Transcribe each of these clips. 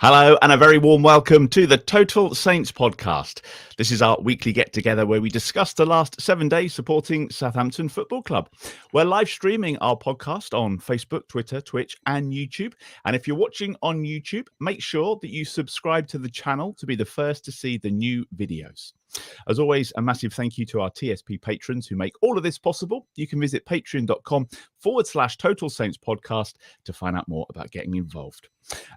Hello and a very warm welcome to the Total Saints podcast. This is our weekly get-together where we discuss the last 7 days supporting Southampton Football Club. We're live streaming our podcast on Facebook, Twitter, Twitch and YouTube. And if you're watching on YouTube, make sure that you subscribe to the channel to be the first to see the new videos. As always, a massive thank you to our TSP patrons who make all of this possible. You can visit patreon.com/Total Saints podcast to find out more about getting involved.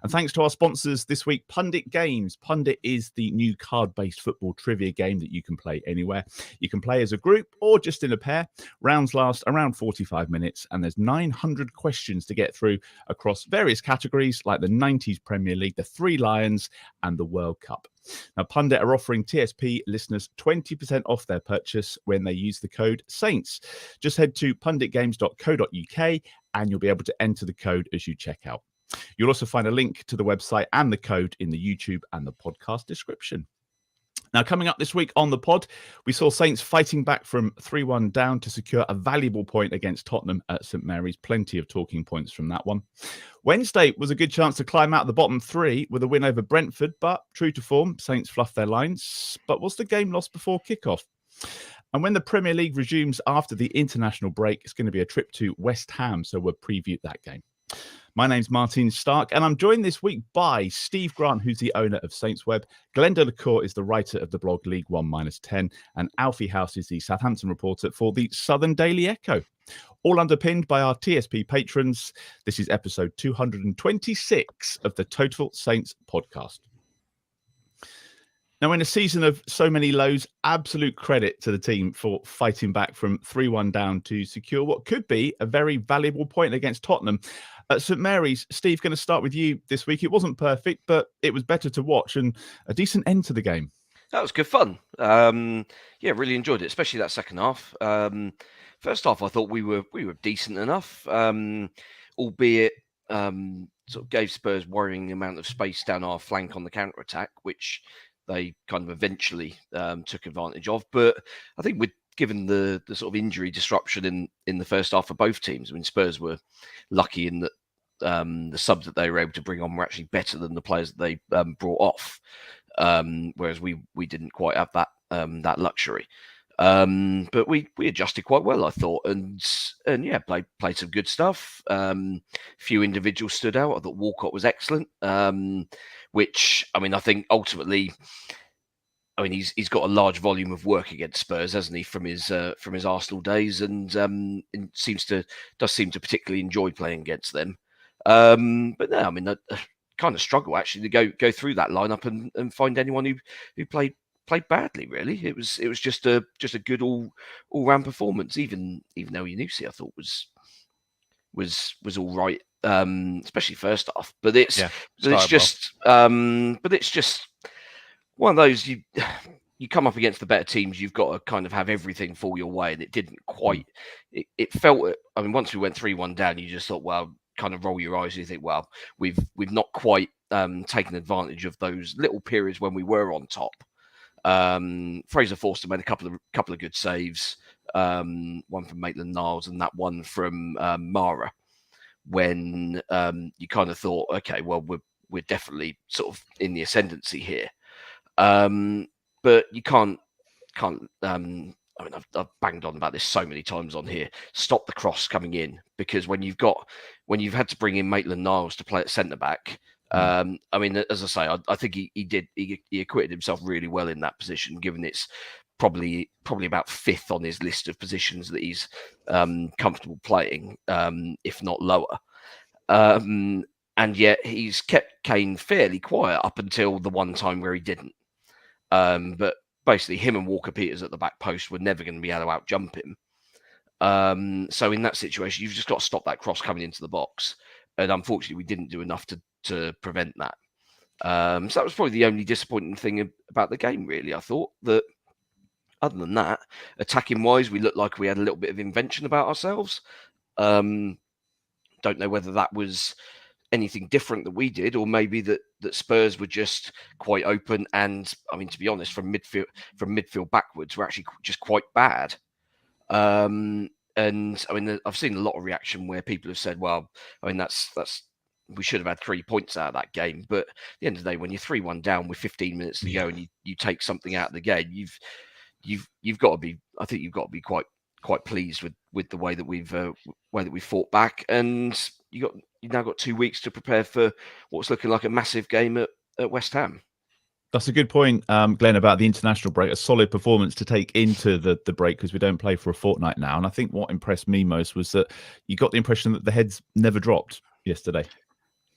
And thanks to our sponsors this week, Pundit Games. Pundit is the new card-based football trivia game that you can play anywhere. You can play as a group or just in a pair. Rounds last around 45 minutes and there's 900 questions to get through across various categories like the 90s Premier League, the Three Lions and the World Cup. Now, Pundit are offering TSP listeners 20% off their purchase when they use the code SAINTS. Just head to punditgames.co.uk and you'll be able to enter the code as you check out. You'll also find a link to the website and the code in the YouTube and the podcast description. Now, coming up this week on the pod, we saw Saints fighting back from 3-1 down to secure a valuable point against Tottenham at St Mary's. Plenty of talking points from that one. Wednesday was a good chance to climb out of the bottom three with a win over Brentford, but true to form, Saints fluffed their lines. But was the game lost before kickoff? And when the Premier League resumes after the international break, it's going to be a trip to West Ham, so we'll preview that game. My name's Martin Starke, and I'm joined this week by Steve Grant, who's the owner of SaintsWeb. Glen is the writer of the blog League 1-10, and Alfie House is the Southampton reporter for the Southern Daily Echo. All underpinned by our TSP patrons. This is episode 226 of the Total Saints podcast. Now, in a season of so many lows, absolute credit to the team for fighting back from 3-1 down to secure what could be a very valuable point against Tottenham. At St Mary's, Steve, going to start with you this week. It wasn't perfect, but it was better to watch and a decent end to the game. That was good fun. Really enjoyed it, especially that second half. First half, I thought we were decent enough, albeit sort of gave Spurs worrying amount of space down our flank on the counter-attack, which they kind of eventually took advantage of. But I think given the sort of injury disruption in the first half for both teams, I mean, Spurs were lucky in that the subs that they were able to bring on were actually better than the players that they brought off, whereas we didn't quite have that luxury. But we adjusted quite well, I thought, and yeah, played some good stuff. Few individuals stood out. I thought Walcott was excellent, which, I mean, I think ultimately, I mean, he's got a large volume of work against Spurs, hasn't he, from his Arsenal days, and does seem to particularly enjoy playing against them. But no, I mean, I kind of struggle actually to go through that lineup and find anyone who played badly. Really, it was just a good all round performance. Even Elyounoussi, I thought was all right, especially first half. But it's just one of those, you come up against the better teams, you've got to kind of have everything fall your way, and it didn't quite. It felt. I mean, once we went 3-1 down, you just thought, well, kind of roll your eyes and you think, well, we've not quite taken advantage of those little periods when we were on top. Fraser Forster made a couple of good saves, one from Maitland-Niles and that one from Mara, when you kind of thought, okay, well, we're definitely sort of in the ascendancy here. But you can't. I mean, I've banged on about this so many times on here. Stop the cross coming in, because when you've had to bring in Maitland-Niles to play at centre back. I mean, as I say, I think he acquitted himself really well in that position, given it's probably about fifth on his list of positions that he's comfortable playing, if not lower. And yet he's kept Kane fairly quiet up until the one time where he didn't. But basically, him and Walker-Peters at the back post were never going to be able to out-jump him. So in that situation, you've just got to stop that cross coming into the box. And unfortunately, we didn't do enough to prevent that. So that was probably the only disappointing thing about the game, really. I thought that other than that, attacking-wise, we looked like we had a little bit of invention about ourselves. Don't know whether that was anything different that we did, or maybe that Spurs were just quite open. And I mean, to be honest, from midfield backwards, we're actually just quite bad. And I mean, I've seen a lot of reaction where people have said, "Well, I mean, that's we should have had 3 points out of that game. But at the end of the day, when you're 3-1 down with 15 minutes to go and you take something out of the game, you've got to be. I think you've got to be quite pleased with the way that we've fought back, and you've now got 2 weeks to prepare for what's looking like a massive game at West Ham. That's a good point, Glenn, about the international break. A solid performance to take into the break, because we don't play for a fortnight now. And I think what impressed me most was that you got the impression that the heads never dropped yesterday.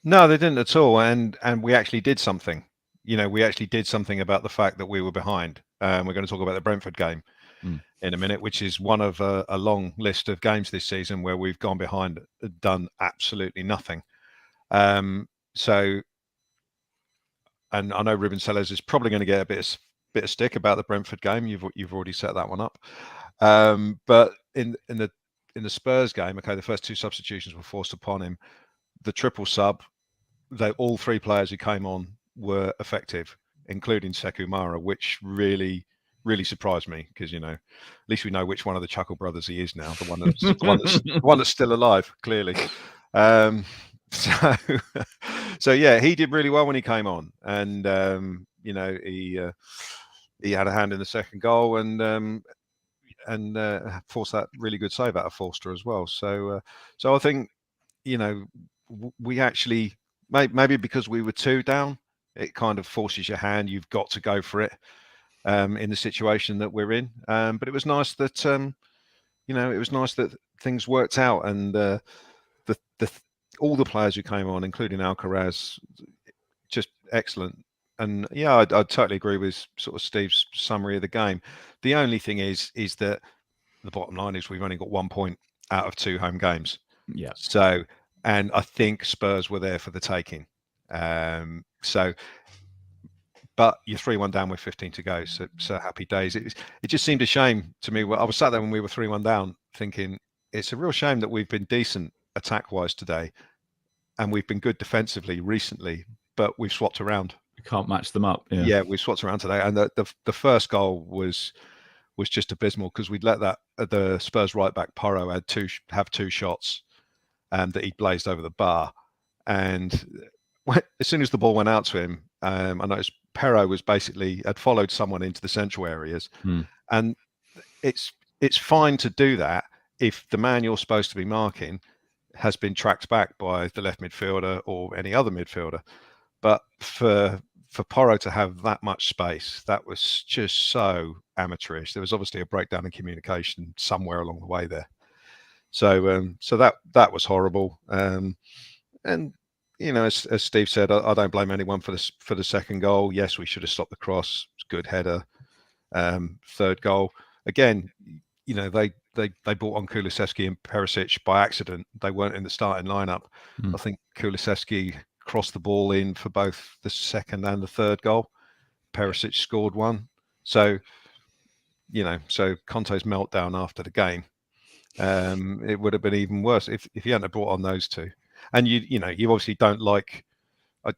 No, they didn't at all. And we actually did something. We actually did something about the fact that we were behind. We're going to talk about the Brentford game in a minute, which is one of a long list of games this season where we've gone behind, done absolutely nothing. And I know Ruben Sellers is probably going to get a bit of stick about the Brentford game. You've already set that one up. But in the Spurs game, okay, the first 2 substitutions were forced upon him. The triple sub, all 3 players who came on were effective, including Sekou Mara, which really surprised me, because at least we know which one of the Chuckle brothers he is now. The one that's still alive, clearly. So yeah, he did really well when he came on, and he had a hand in the second goal, and forced that really good save out of Forster as well. So I think we actually, maybe because we were 2 down, it kind of forces your hand. You've got to go for it in the situation that we're in. But it was nice that things worked out, and all the players who came on, including Alcaraz, just excellent. And yeah, I totally agree with sort of Steve's summary of the game. The only thing is that the bottom line is we've only got 1 point out of 2 home games. Yeah. So, and I think Spurs were there for the taking. But you're 3-1 down with 15 to go. So happy days. It just seemed a shame to me. I was sat there when we were 3-1 down thinking, it's a real shame that we've been decent attack-wise today, and we've been good defensively recently, but we've swapped around. You can't match them up. Yeah, we swapped around today, and the first goal was just abysmal, because we'd let the Spurs right back Porro have 2 shots that he blazed over the bar, and as soon as the ball went out to him, I noticed Porro had followed someone into the central areas, and it's fine to do that if the man you're supposed to be marking has been tracked back by the left midfielder or any other midfielder. But for Porro to have that much space, that was just so amateurish. There was obviously a breakdown in communication somewhere along the way there. So that was horrible. And as Steve said, I don't blame anyone for the second goal. Yes, we should have stopped the cross. Good header. Third goal, again, they brought on Kulusevski and Perisic by accident. They weren't in the starting lineup. I think Kulusevski crossed the ball in for both the second and the third goal. Perisic scored one. So Conte's meltdown after the game, it would have been even worse if he hadn't brought on those 2. And you obviously don't like. I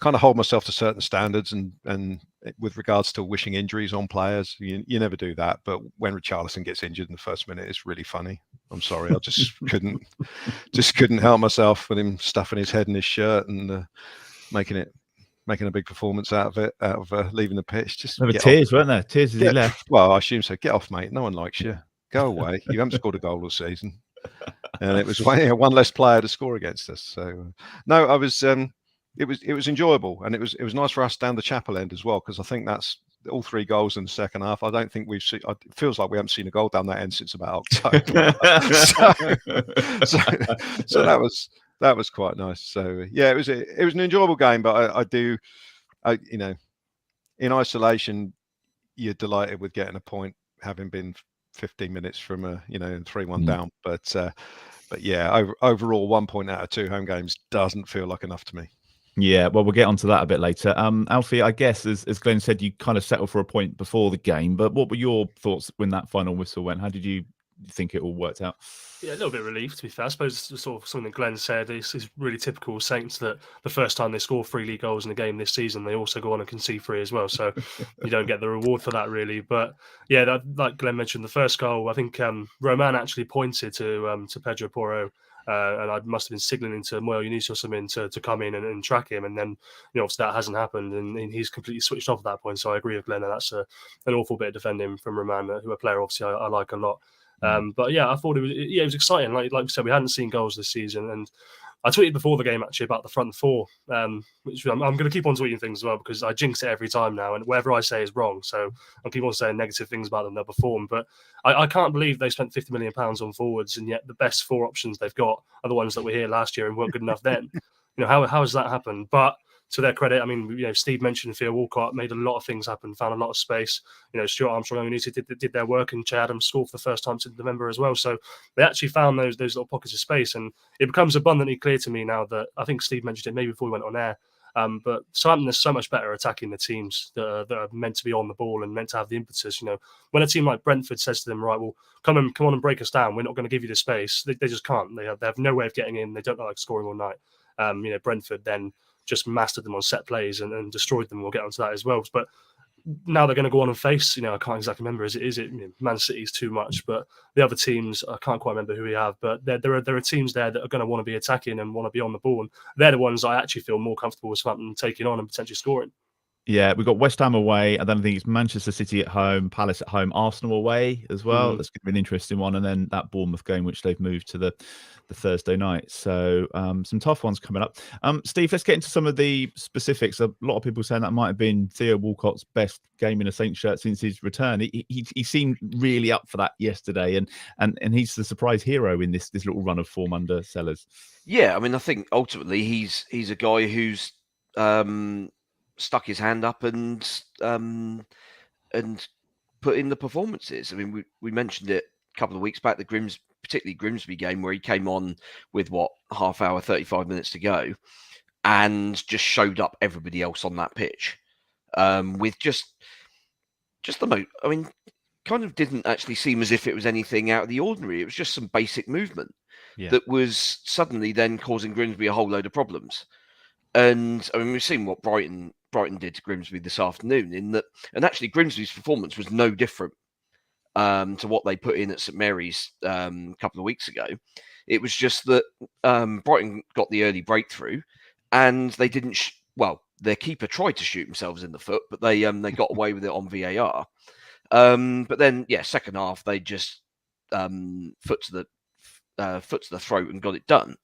kind of hold myself to certain standards, and with regards to wishing injuries on players, you never do that. But when Richarlison gets injured in the first minute, it's really funny. I'm sorry, I just couldn't help myself with him stuffing his head in his shirt and making a big performance out of leaving the pitch. Just there were tears, weren't there? Tears as he left. Well, I assume so. Get off, mate. No one likes you. Go away. You haven't scored a goal all season, and it was one less player to score against us. So no, I was. It was enjoyable, and it was nice for us down the Chapel end as well, because I think that's all 3 goals in the second half. I don't think we've seen. It feels like we haven't seen a goal down that end since about October. so that was quite nice. So yeah, it was an enjoyable game, but in isolation, you're delighted with getting a point, having been 15 minutes from 3-1 down. But yeah, overall 1 point out of 2 home games doesn't feel like enough to me. Yeah, well, we'll get onto that a bit later. Alfie, I guess, as Glenn said, you kind of settled for a point before the game, but what were your thoughts when that final whistle went? How did you think it all worked out? Yeah, a little bit relieved, to be fair. I suppose sort of something Glenn said is really typical Saints, that the first time they score 3 league goals in a game this season, they also go on and concede 3 as well. So you don't get the reward for that, really. But yeah, like Glenn mentioned, the first goal, I think Roman actually pointed to Pedro Porro and I must have been signalling to Moyo Yunus or something to come in and track him, and then obviously that hasn't happened, and he's completely switched off at that point. So I agree with Glen, and that's an awful bit of defending from Roman, who a player obviously I like a lot. But yeah, I thought it was exciting. Like we said, we hadn't seen goals this season, and I tweeted before the game actually about the front four, which I'm going to keep on tweeting things as well because I jinx it every time now, and whatever I say is wrong. So I'll keep on saying negative things about them. They'll perform, but I can't believe they spent £50 million on forwards, and yet the best 4 options they've got are the ones that were here last year and weren't good enough then. How has that happened? But to their credit, I mean, Steve mentioned Theo Walcott made a lot of things happen, found a lot of space. Stuart Armstrong and Yunus did their work, and Che Adams scored for the first time since November as well. So they actually found those little pockets of space, and it becomes abundantly clear to me now that I think Steve mentioned it maybe before we went on air. But Southampton is so much better attacking the teams that are meant to be on the ball and meant to have the impetus. When a team like Brentford says to them, right, well, come on and break us down, we're not going to give you the space. They just can't. They have no way of getting in. They don't like scoring all night. Brentford then just mastered them on set plays and destroyed them. We'll get onto that as well. But now they're going to go on and face, I can't exactly remember. Is it Man City's too much? But the other teams, I can't quite remember who we have. But there are teams there that are going to want to be attacking and want to be on the ball. And they're the ones I actually feel more comfortable with Southampton taking on and potentially scoring. Yeah, we've got West Ham away, and then I think it's Manchester City at home, Palace at home, Arsenal away as well. That's going to be an interesting one. And then that Bournemouth game, which they've moved to the Thursday night. So some tough ones coming up. Steve, let's get into some of the specifics. A lot of people saying that might have been Theo Walcott's best game in a Saints shirt since his return. He seemed really up for that yesterday, and he's the surprise hero in this little run of form under Sellers. Yeah, I mean, I think ultimately he's a guy who's stuck his hand up and put in the performances. I mean, we mentioned it a couple of weeks back, particularly Grimsby game, where he came on with half hour, 35 minutes to go, and just showed up everybody else on that pitch with just the most. I mean, kind of didn't actually seem as if it was anything out of the ordinary. It was just some basic movement that was suddenly then causing Grimsby a whole load of problems. And I mean, we've seen what Brighton did to Grimsby this afternoon, and actually Grimsby's performance was no different to what they put in at St Mary's a couple of weeks ago. It was just that Brighton got the early breakthrough, and they didn't. Their keeper tried to shoot themselves in the foot, but they got away with it on VAR. But then, second half they just foot to the throat and got it done.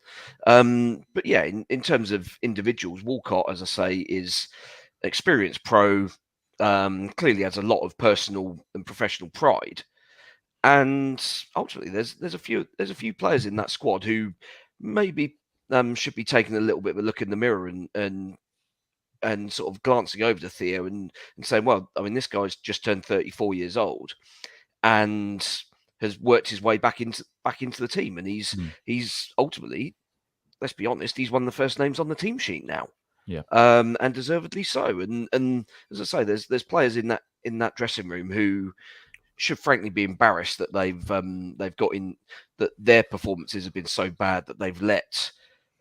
But yeah, in terms of individuals, Walcott, as I say, is experienced pro, clearly has a lot of personal and professional pride, and ultimately there's a few players in that squad who maybe should be taking a little bit of a look in the mirror and sort of glancing over to Theo and saying, well, I mean, this guy's just turned 34 years old and has worked his way back into the team, and he's ultimately, let's be honest, he's one of the first names on the team sheet now. Yeah. And deservedly so. And as I say, there's players in that dressing room who should frankly be embarrassed that they've got in, that their performances have been so bad that they've let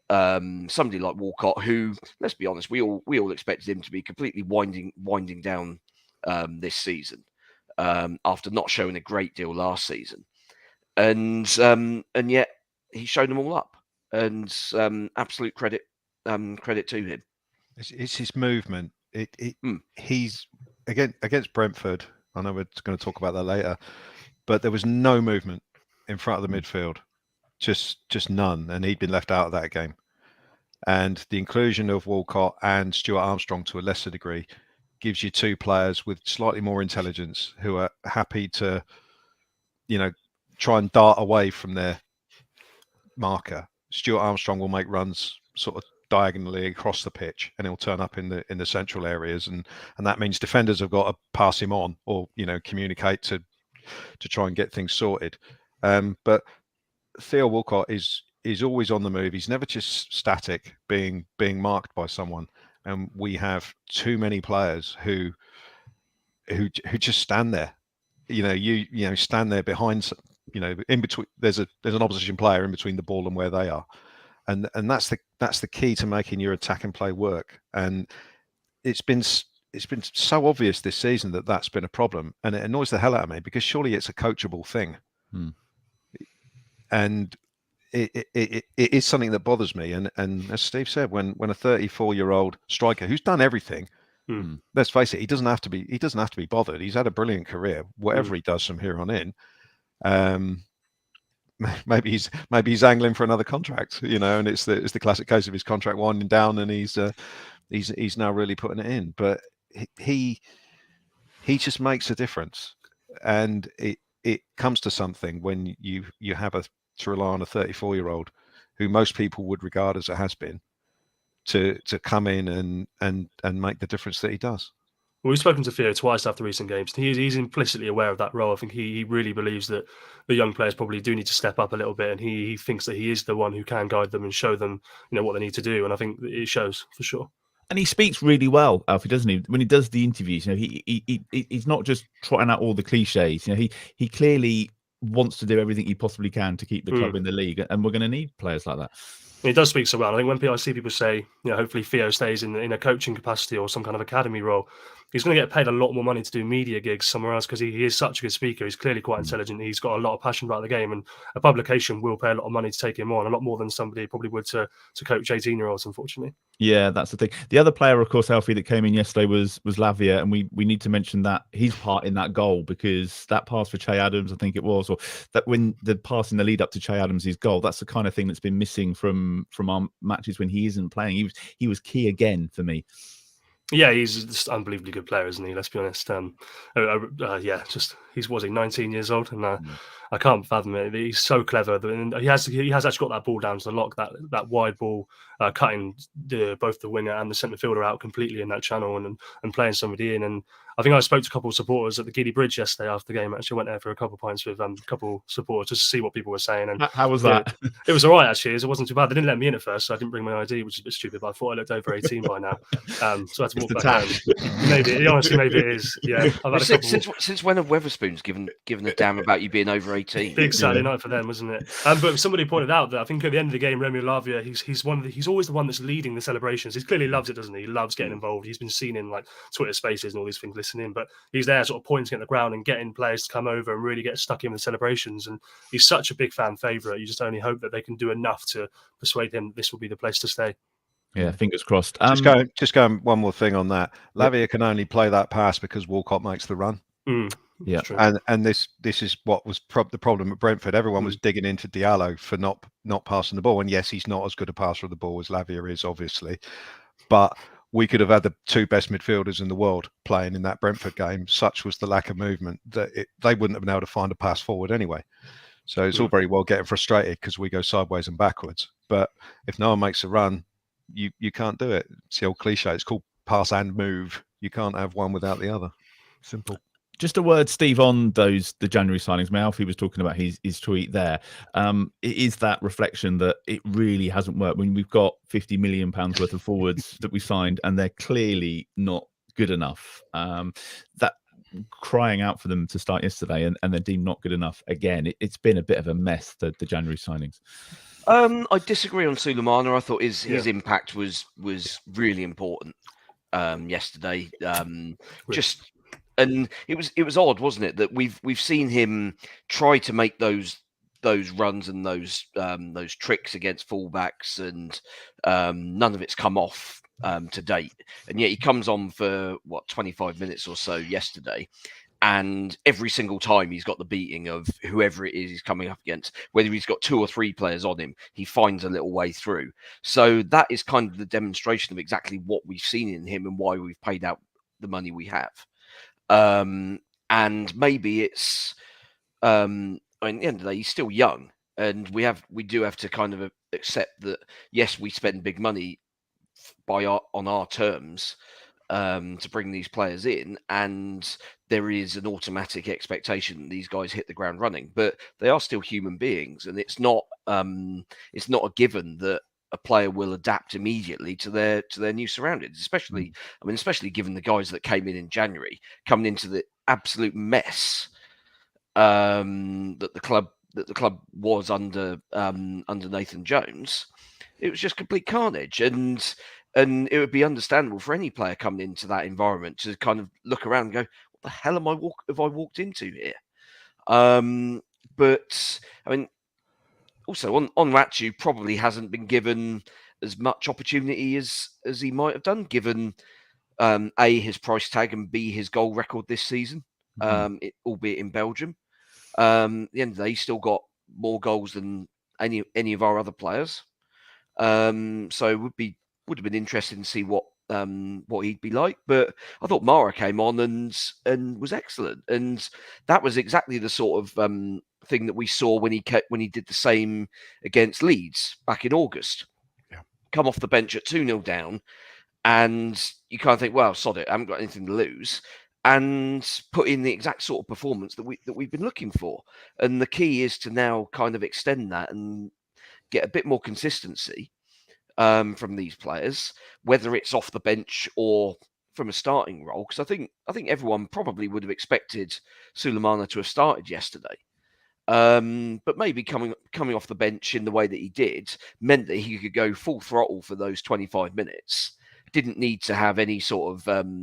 somebody like Walcott, who, let's be honest, we all expected him to be completely winding down this season, after not showing a great deal last season, and yet he showed them all up, and absolute credit to him. It's his movement. He's against Brentford. I know we're going to talk about that later, but there was no movement in front of the midfield, just none, and he'd been left out of that game. And the inclusion of Walcott and Stuart Armstrong to a lesser degree gives you two players with slightly more intelligence who are happy to, try and dart away from their marker. Stuart Armstrong will make runs sort of diagonally across the pitch, and he'll turn up in the central areas, and that means defenders have got to pass him on or communicate to try and get things sorted. But Theo Walcott is always on the move. He's never just static, being marked by someone. And we have too many players who just stand there. You stand there behind. In between. There's an opposition player in between the ball and where they are, and that's the key to making your attack and play work. And it's been so obvious this season that that's been a problem, and it annoys the hell out of me because surely it's a coachable thing. And it is something that bothers me. And as Steve said, when a 34-year-old striker who's done everything, let's face it, he doesn't have to be bothered. He's had a brilliant career. Whatever he does from here on in, maybe he's angling for another contract, and it's the classic case of his contract winding down, and he's now really putting it in. But he just makes a difference, and it comes to something when you have to rely on a 34-year-old who most people would regard as a has-been to come in and make the difference that he does. Well, we've spoken to Theo twice after recent games. He's implicitly aware of that role. I think he really believes that the young players probably do need to step up a little bit, and he thinks that he is the one who can guide them and show them, what they need to do. And I think it shows for sure. And he speaks really well, Alfie, doesn't he? When he does the interviews, he's not just trotting out all the cliches. He clearly wants to do everything he possibly can to keep the club in the league, and we're going to need players like that. He does speak so well. I think when I see people say, hopefully Theo stays in a coaching capacity or some kind of academy role, he's going to get paid a lot more money to do media gigs somewhere else because he is such a good speaker. He's clearly quite intelligent. He's got a lot of passion about the game, and a publication will pay a lot of money to take him on, a lot more than somebody probably would to coach 18-year-olds, unfortunately. Yeah, that's the thing. The other player, of course, Alfie, that came in yesterday was Lavia, and we need to mention that his part in that goal, because that pass for Che Adams, I think it was, or that when the pass in the lead up to Che Adams' goal, that's the kind of thing that's been missing from our matches when he isn't playing. He was key again for me. Yeah, he's just an unbelievably good player, isn't he? Let's be honest. He's 19 years old, and I can't fathom it. He's so clever, and he has actually got that ball down to the lock, that wide ball, cutting both the winger and the centre fielder out completely in that channel, and playing somebody in. And I think I spoke to a couple of supporters at the Giddy Bridge yesterday after the game. Actually, went there for a couple of pints with a couple of supporters just to see what people were saying. And how was that? It was all right, actually. It wasn't too bad. They didn't let me in at first, so I didn't bring my ID, which is a bit stupid. But I thought I looked over 18 by now, so I had to walk back home. Maybe it is. Yeah, I've had since when have Weatherspoons given a damn about you being over 18? Big Saturday night for them, wasn't it? But somebody pointed out that I think at the end of the game, Remy Lavia, he's always the one that's leading the celebrations. He clearly loves it, doesn't he? He loves getting involved. He's been seen in like Twitter Spaces and all these things, listening. But he's there, sort of pointing at the ground and getting players to come over and really get stuck in the celebrations. And he's such a big fan favourite. You just only hope that they can do enough to persuade him this will be the place to stay. Yeah, fingers crossed. Just going one more thing on that. Lavia can only play that pass because Walcott makes the run. Yeah, and this is what was the problem at Brentford. Everyone was digging into Diallo for not passing the ball, and yes, he's not as good a passer of the ball as Lavia is, obviously, but we could have had the two best midfielders in the world playing in that Brentford game. Such was the lack of movement that they wouldn't have been able to find a pass forward anyway. So it's all very well getting frustrated because we go sideways and backwards, but if no one makes a run, you can't do it. It's the old cliche. It's called pass and move. You can't have one without the other. Simple. Just a word, Steve, on the January signings. Alfie was talking about his tweet there. It is that reflection that it really hasn't worked when we've got £50 million worth of forwards that we signed, and they're clearly not good enough. That crying out for them to start yesterday, and they're deemed not good enough again. It's been a bit of a mess, the January signings. I disagree on Sulemana. I thought his impact was really important yesterday. And it was odd, wasn't it, that we've seen him try to make those runs and those tricks against fullbacks, and none of it's come off to date. And yet he comes on for 25 minutes or so yesterday, and every single time he's got the beating of whoever it is he's coming up against. Whether he's got 2 or 3 players on him, he finds a little way through. So that is kind of the demonstration of exactly what we've seen in him and why we've paid out the money we have. And maybe it's at the end of the day, he's still young, and we do have to kind of accept that, yes, we spend big money on our terms to bring these players in, and there is an automatic expectation that these guys hit the ground running, but they are still human beings, and it's not a given that a player will adapt immediately to their new surroundings, especially given the guys that came in January, coming into the absolute mess that the club was under Nathan Jones. It was just complete carnage, and it would be understandable for any player coming into that environment to kind of look around and go, "What the hell have I walked into here?" But I mean, also on Ratchu probably hasn't been given as much opportunity as he might have done, given A, his price tag, and B, his goal record this season, albeit in Belgium. At the end of the day, he's still got more goals than any of our other players. So it would have been interesting to see what he'd be like. But I thought Mara came on and was excellent, and that was exactly the sort of thing that we saw when he did the same against Leeds back in August. Yeah. Come off the bench at 2-0 down, and you kind of think, well, sod it, I haven't got anything to lose, and put in the exact sort of performance that we've been looking for. And the key is to now kind of extend that and get a bit more consistency from these players, whether it's off the bench or from a starting role. Because I think everyone probably would have expected Sulemana to have started yesterday. But maybe coming off the bench in the way that he did meant that he could go full throttle for those 25 minutes. Didn't need to have any sort of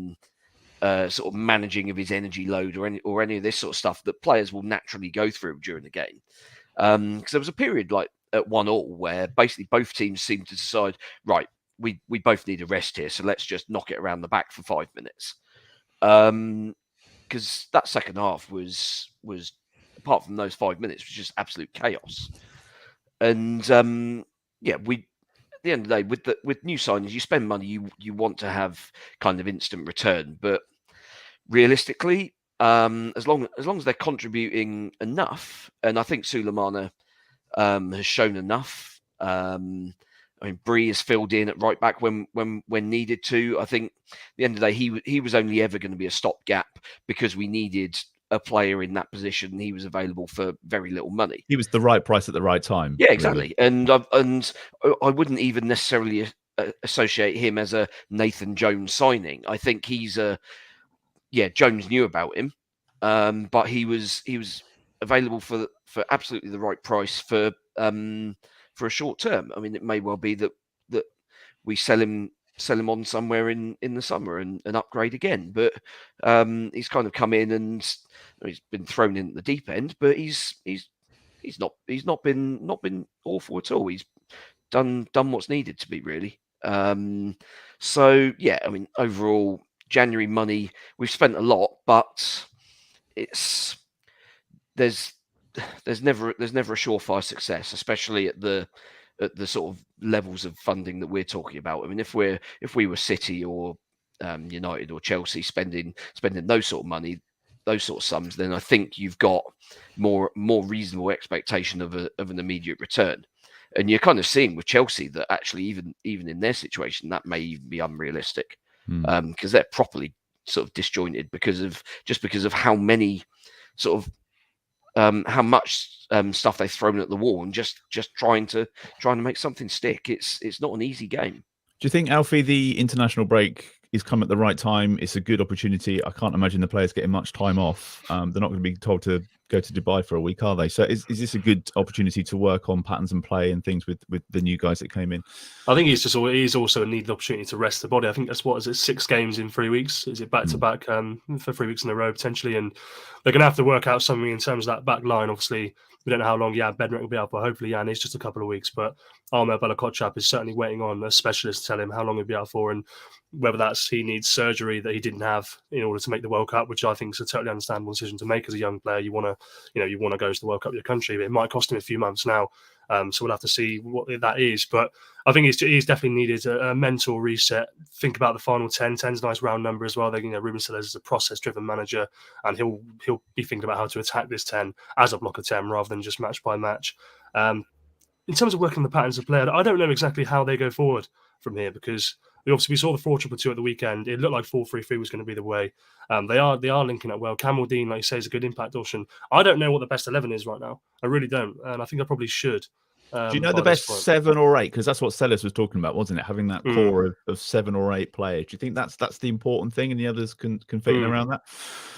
managing of his energy load or any of this sort of stuff that players will naturally go through during the game. Because there was a period like at 1-1 where basically both teams seemed to decide, right, we both need a rest here, so let's just knock it around the back for 5 minutes. Because that second half was apart from those 5 minutes, was just absolute chaos. And at the end of the day, with new signings, you spend money, you want to have kind of instant return. But realistically, as long as they're contributing enough, and I think Sulemana has shown enough. I mean, Bree has filled in at right back when needed to. I think at the end of the day, he was only ever going to be a stopgap because we needed a player in that position. He was available for very little money. He was the right price at the right time. Yeah, exactly. Really. And I wouldn't even necessarily associate him as a Nathan Jones signing. I think Jones knew about him, but he was available for absolutely the right price for a short term. I mean, it may well be that we sell him on somewhere in the summer and upgrade again. But he's kind of come in and he's been thrown in at the deep end, but he's not been awful at all. He's done what's needed to be, really. So yeah, I mean, overall, January money, we've spent a lot, but there's never a surefire success, especially at the sort of levels of funding that we're talking about. I mean, if we were City or United or Chelsea spending those sort of money, those sort of sums, then I think you've got more reasonable expectation of an immediate return. And you're kind of seeing with Chelsea that actually even in their situation that may even be unrealistic, because they're properly sort of disjointed because of how many sort of how much stuff they've thrown at the wall and just trying to make something stick. It's not an easy game. Do you think, Alfie, the international break is come at the right time? It's a good opportunity. I can't imagine the players getting much time off. They're not going to be told to go to Dubai for a week, are they? So is this a good opportunity to work on patterns and play and things with the new guys that came in? I think he's also a needed opportunity to rest the body. I think that's 6 games in 3 weeks? Is it back to back for 3 weeks in a row potentially? And they're going to have to work out something in terms of that back line. Obviously, we don't know how long Bednarik will be out for. Hopefully, it's just a couple of weeks. But Bella-Kotchap is certainly waiting on a specialist to tell him how long he'll be out for, and whether that's he needs surgery that he didn't have in order to make the World Cup, which I think is a totally understandable decision to make as a young player. You want to go to the World Cup of your country, but it might cost him a few months now. So we'll have to see what that is. But I think he's definitely needed a mental reset. Think about the final 10. 10's a nice round number as well. Ruben Sellers is a process-driven manager, and he'll be thinking about how to attack this 10 as a block of 10 rather than just match by match. In terms of working the patterns of play, I don't know exactly how they go forward from here, because we saw the 4-2-2 at the weekend. It looked like 4-3-3 was going to be the way. They are linking up well. Campbell Dean, like you say, is a good impact option. I don't know what the best 11 is right now. I really don't, and I think I probably should. Do you know the best 7 or 8? Because that's what Sellers was talking about, wasn't it? Having that core of 7 or 8 players. Do you think that's the important thing, and the others can fit in around that?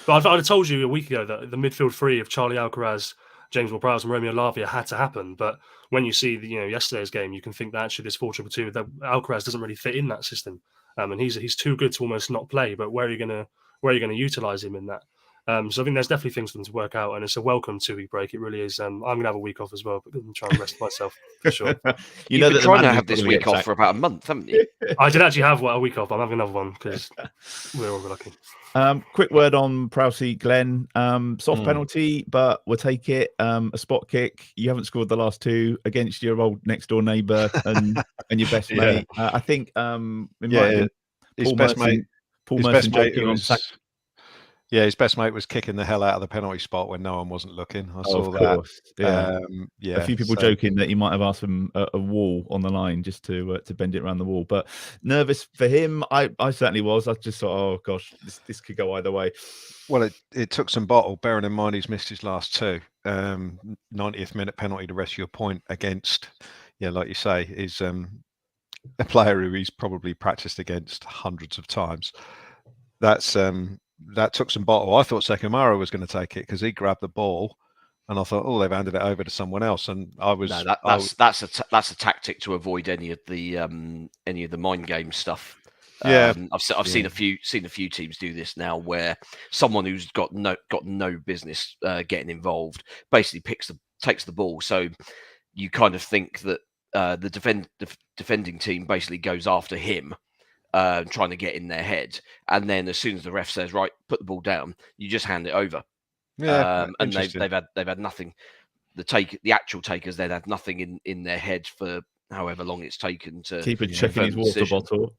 But I'd have told you a week ago that the midfield 3 of Charlie Alcaraz, James Ward-Prowse, and Romeo Lavia had to happen. But when you see yesterday's game, you can think that actually this 4-2-2, that Alcaraz doesn't really fit in that system, and he's too good to almost not play. But where are you going to utilize him in that? So I think there's definitely things for them to work out, and it's a welcome 2-week break. It really is. I'm going to have a week off as well, but I'm trying to rest myself for sure. You've been trying to have this week off for about a month, haven't you? I did actually have a week off. I'm having another one because we're all lucky. Quick word on Prowse, Glen. Soft penalty, but we'll take it. A spot kick. You haven't scored the last 2 against your old next door neighbour and your best mate. I think his best mate. Paul his Merson best mate joking on was, his best mate was kicking the hell out of the penalty spot when no one wasn't looking. I saw that. Yeah. A few people joking that he might have asked him a wall on the line just to bend it around the wall. But nervous for him, I certainly was. I just thought, oh gosh, this could go either way. Well, it took some bottle, bearing in mind he's missed his last 2. 90th minute penalty to rescue a point against, like you say, is a player who he's probably practiced against hundreds of times. That took some bottle. I thought Sekamara was going to take it because he grabbed the ball, and I thought, they've handed it over to someone else. And I was that's a tactic to avoid any of the mind game stuff. Yeah, I've seen a few teams do this now, where someone who's got no business getting involved basically takes the ball. So you kind of think that the defending team basically goes after him, trying to get in their head, and then as soon as the ref says, right, put the ball down, you just hand it over. And they've had nothing. The actual takers then had nothing in their head for however long it's taken to keep checking his water bottle.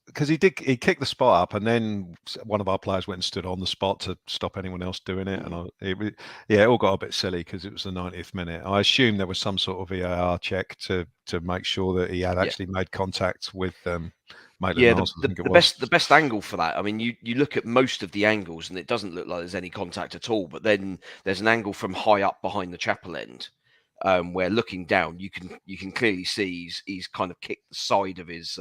Because he kicked the spot up, and then one of our players went and stood on the spot to stop anyone else doing it, and it all got a bit silly because it was the 90th minute. I assume there was some sort of VAR check to make sure that he had actually made contact with Maitland-Niles. The best angle for that. I mean, you look at most of the angles, and it doesn't look like there's any contact at all. But then there's an angle from high up behind the chapel end, where looking down, you can clearly see he's kind of kicked the side of his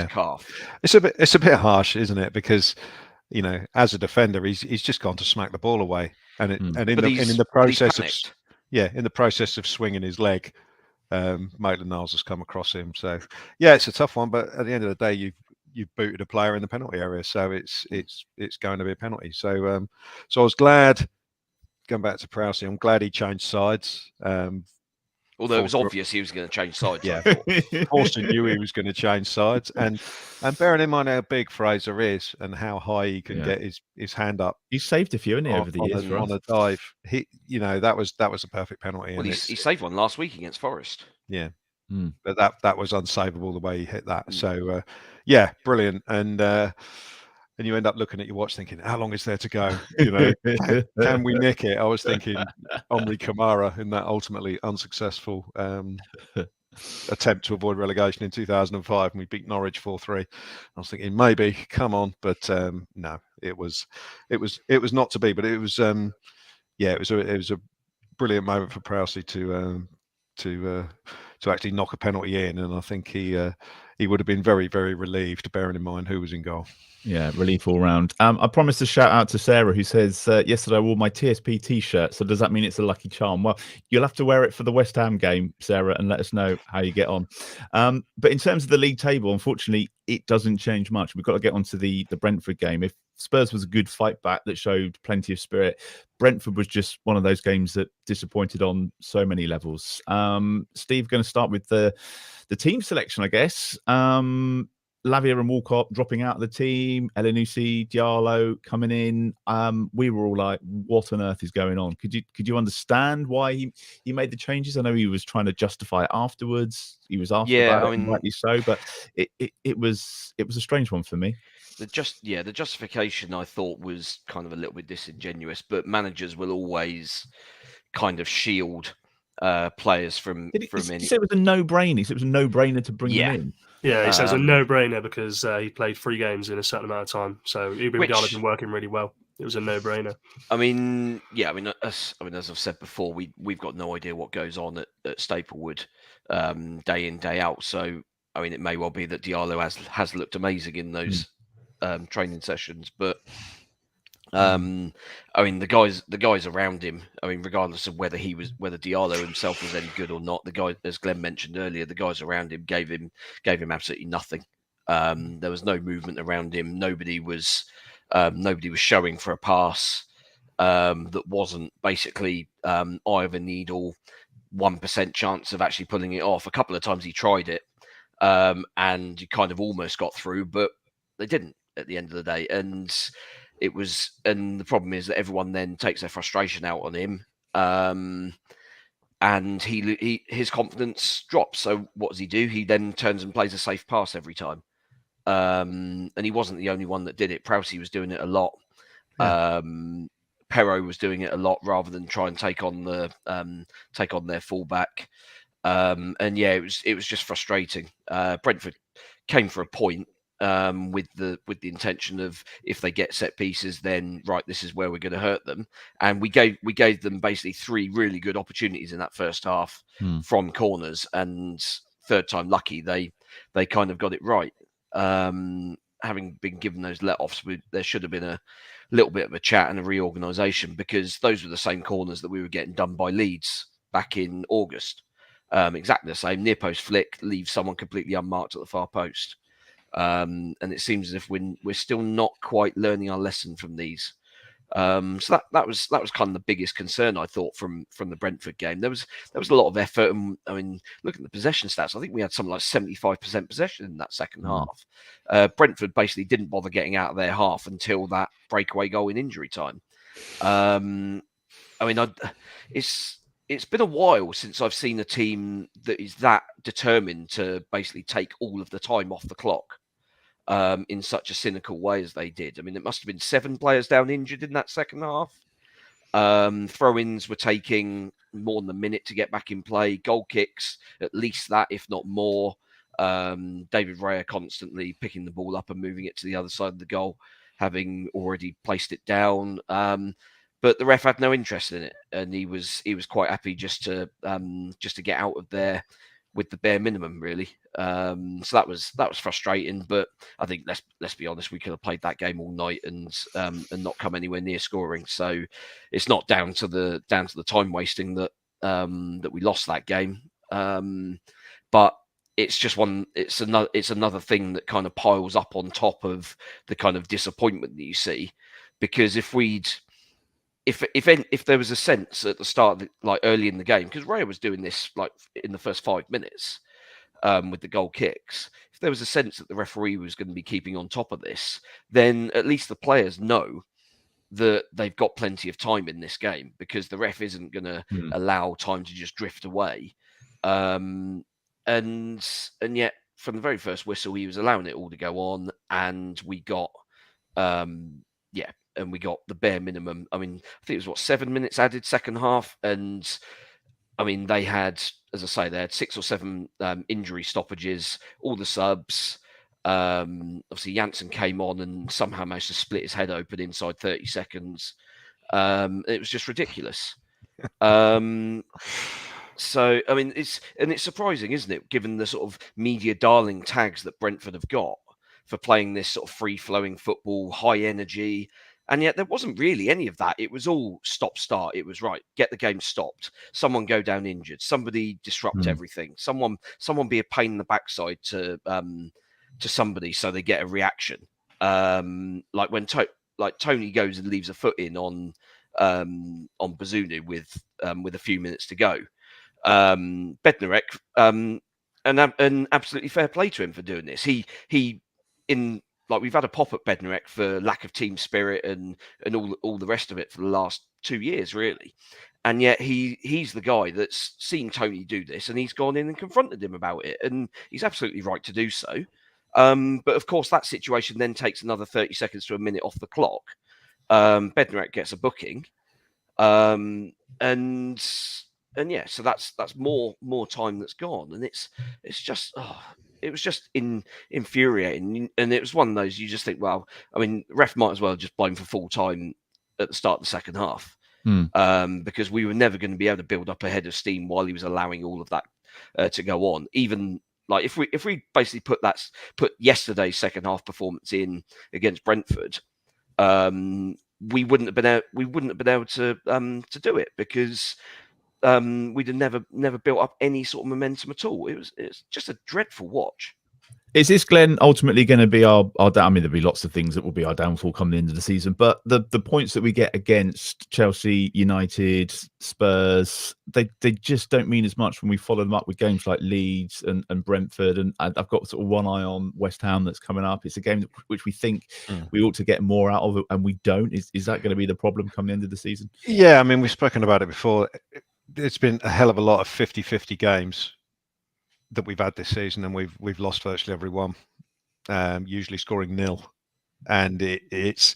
calf. It's a bit harsh, isn't it? Because as a defender, he's just gone to smack the ball away, and in the process of swinging his leg, Maitland-Niles has come across him. So it's a tough one, but at the end of the day, you've booted a player in the penalty area, so it's going to be a penalty. So I was glad. Going back to Prowse, I'm glad he changed sides. Although it was obvious he was going to change sides. Yeah, Forster knew he was going to change sides, and bearing in mind how big Fraser is and how high he can get his hand up. He's saved a few over the years on a dive. That was a perfect penalty. Well, he saved one last week against Forest. Yeah, but that was unsavable the way he hit that. So brilliant. And you end up looking at your watch thinking, how long is there to go? Can we nick it? I was thinking Omri Kamara in that ultimately unsuccessful attempt to avoid relegation in 2005, and we beat Norwich 4-3. I was thinking maybe, come on, but no, it was not to be. But it was it was a brilliant moment for Prowse to actually knock a penalty in, and I think he would have been very, very relieved, bearing in mind who was in goal. Yeah, relief all round. I promised a shout out to Sarah, who says, yesterday I wore my TSP t-shirt. So does that mean it's a lucky charm? Well, you'll have to wear it for the West Ham game, Sarah, and let us know how you get on. But in terms of the league table, unfortunately, it doesn't change much. We've got to get onto the Brentford game. If Spurs was a good fight back that showed plenty of spirit, Brentford was just one of those games that disappointed on so many levels. Steve, going to start with the team selection, I guess. Lavia and Walcott dropping out of the team, Elyounoussi, Diallo coming in. We were all like, what on earth is going on? Could you understand why he made the changes? I know he was trying to justify it afterwards. He was asked about it, rightly so, but it was a strange one for me. The justification I thought was kind of a little bit disingenuous, but managers will always kind of shield players from any. He said it was a no-brainer. He said it was a no-brainer to bring them in. Yeah, he says a no-brainer because he played 3 games in a certain amount of time. So Diallo has been working really well. It was a no-brainer. As I've said before, we've got no idea what goes on at Staplewood day in, day out. So it may well be that Diallo has looked amazing in those training sessions, but the guys around him, regardless of whether Diallo himself was any good or not, the guy, as Glenn mentioned earlier, the guys around him gave him absolutely nothing. There was no movement around him. Nobody was Nobody was showing for a pass that wasn't basically eye of a needle, 1% chance of actually pulling it off. A couple of times he tried it, and he kind of almost got through, but they didn't at the end of the day. And the problem is that everyone then takes their frustration out on him, and his confidence drops. So what does he do? He then turns and plays a safe pass every time. And he wasn't the only one that did it. Prowse was doing it a lot. Yeah. Perro was doing it a lot rather than try and take on their fullback. And yeah, it was just frustrating. Brentford came for a point with the intention of, if they get set pieces, then right, this is where we're going to hurt them. And we gave them basically 3 really good opportunities in that first half from corners, and third time lucky they kind of got it right. Having been given those let-offs, there should have been a little bit of a chat and a reorganisation, because those were the same corners that we were getting done by Leeds back in August. Exactly the same. Near post flick, leaves someone completely unmarked at the far post. And it seems as if we're still not quite learning our lesson from these. So that was kind of the biggest concern, I thought, from the Brentford game. There was a lot of effort, and I mean, look at the possession stats. I think we had something like 75% possession in that second half. Brentford basically didn't bother getting out of their half until that breakaway goal in injury time. I mean, it's been a while since I've seen a team that is that determined to basically take all of the time off the clock in such a cynical way as they did. I mean, it must have been 7 players down injured in that second half. Throw-ins were taking more than a minute to get back in play. Goal kicks, at least that, if not more. David Raya constantly picking the ball up and moving it to the other side of the goal, having already placed it down. But the ref had no interest in it, and he was quite happy just to get out of there with the bare minimum, really. So that was frustrating. But I think let's be honest, we could have played that game all night and not come anywhere near scoring. So it's not down to the time wasting that we lost that game. But it's just it's another thing that kind of piles up on top of the kind of disappointment that you see, because if there was a sense at the start, like early in the game, because Raya was doing this like in the first 5 minutes with the goal kicks, if there was a sense that the referee was going to be keeping on top of this, then at least the players know that they've got plenty of time in this game, because the ref isn't going to allow time to just drift away. And yet from the very first whistle, he was allowing it all to go on, and we got and we got the bare minimum. I mean, I think it was 7 minutes added second half, and I mean, they had, as I say, they had 6 or 7 injury stoppages, all the subs. Obviously, Janssen came on and somehow managed to split his head open inside 30 seconds. It was just ridiculous. So, I mean, it's surprising, isn't it, given the sort of media darling tags that Brentford have got for playing this sort of free-flowing football, high energy. And yet there wasn't really any of that. It was all stop-start. It was, right, get the game stopped. Someone go down injured. Somebody disrupt everything. Someone be a pain in the backside to somebody so they get a reaction. Like when Tony goes and leaves a foot in on Bazunu with a few minutes to go. Bednarek, and absolutely fair play to him for doing this. We've had a pop at Bednarek for lack of team spirit and all the rest of it for the last 2 years, really. And yet he's the guy that's seen Tony do this, and he's gone in and confronted him about it, and he's absolutely right to do so. But of course, that situation then takes another 30 seconds to a minute off the clock. Bednarek gets a booking, and yeah, so that's more time that's gone, and it's just it was just infuriating. And it was one of those, you just think, well, I mean, ref might as well just blame for full time at the start of the second half, because we were never going to be able to build up a head of steam while he was allowing all of that to go on. Even like if we basically put yesterday's second half performance in against Brentford, we wouldn't have been able to do it, because we'd have never built up any sort of momentum at all. It's just a dreadful watch. Is this, Glenn, ultimately going to be our I mean, there'll be lots of things that will be our downfall coming into the season, but the points that we get against Chelsea, United, Spurs, they just don't mean as much when we follow them up with games like Leeds and Brentford. And I've got sort of one eye on West Ham that's coming up. It's a game which we think we ought to get more out of, and we don't. Is that going to be the problem come the end of the season? Yeah, I mean, we've spoken about it before. It's been a hell of a lot of 50-50 games that we've had this season, and we've lost virtually every one, usually scoring 0. And it's,